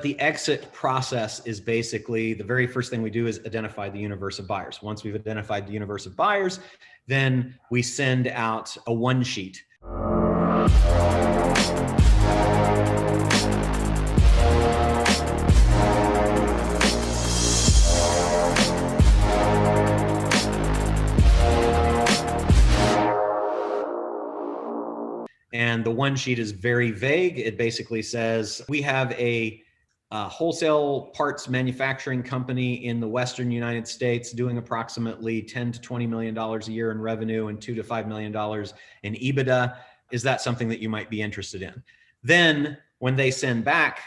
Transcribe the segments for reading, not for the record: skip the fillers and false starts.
The exit process is basically the very first thing we do is identify the universe of buyers. Once we've identified the universe of buyers, then we send out a one sheet. And the one sheet is very vague. It basically says, we have a wholesale parts manufacturing company in the Western United States doing approximately $10 to $20 million a year in revenue and $2 to $5 million in EBITDA. Is that something that you might be interested in? Then when they send back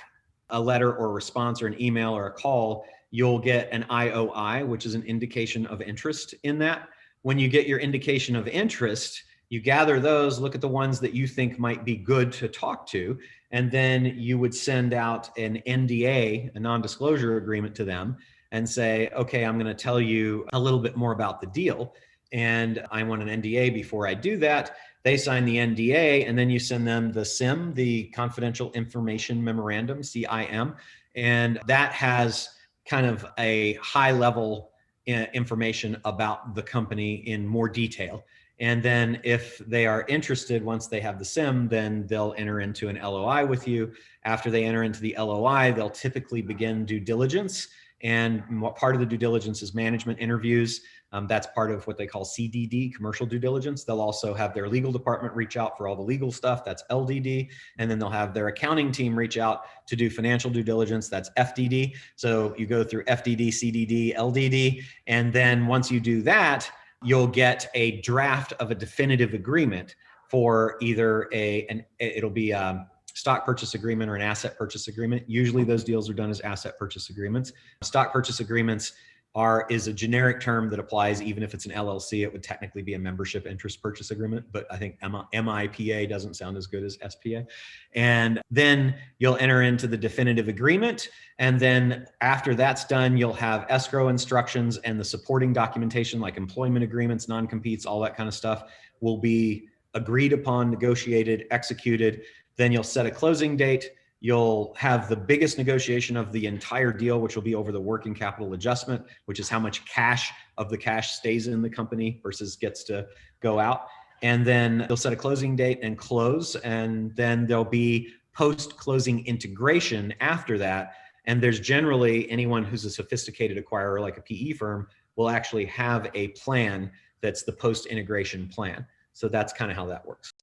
a letter or response or an email or a call, you'll get an IOI, which is an indication of interest in that. When you get your indication of interest, you gather those, look at the ones that you think might be good to talk to, and then you would send out an NDA, a non-disclosure agreement to them and say, okay, I'm going to tell you a little bit more about the deal. And I want an NDA before I do that. They sign the NDA, and then you send them the CIM, the Confidential Information Memorandum, CIM. And that has kind of a high level information about the company in more detail. And then if they are interested, once they have the CIM, then they'll enter into an LOI with you. After they enter into the LOI, they'll typically begin due diligence. And part of the due diligence is management interviews. That's part of what they call CDD, Commercial Due Diligence. They'll also have their legal department reach out for all the legal stuff. That's LDD. And then they'll have their accounting team reach out to do financial due diligence. That's FDD. So you go through FDD, CDD, LDD. And then once you do that, you'll get a draft of a definitive agreement for either it'll be a stock purchase agreement or an asset purchase agreement. Usually those deals are done as asset purchase agreements. Stock purchase agreements is a generic term that applies even if it's an LLC. It would technically be a membership interest purchase agreement, but I think MIPA doesn't sound as good as SPA. And then you'll enter into the definitive agreement. And then after that's done, you'll have escrow instructions, and the supporting documentation like employment agreements, non-competes, all that kind of stuff will be agreed upon, negotiated, executed. Then you'll set a closing date. You'll have the biggest negotiation of the entire deal, which will be over the working capital adjustment, which is how much cash of the cash stays in the company versus gets to go out. And then you'll set a closing date and close. And then there'll be post-closing integration after that. And there's generally anyone who's a sophisticated acquirer, like a PE firm, will actually have a plan that's the post-integration plan. So that's kind of how that works.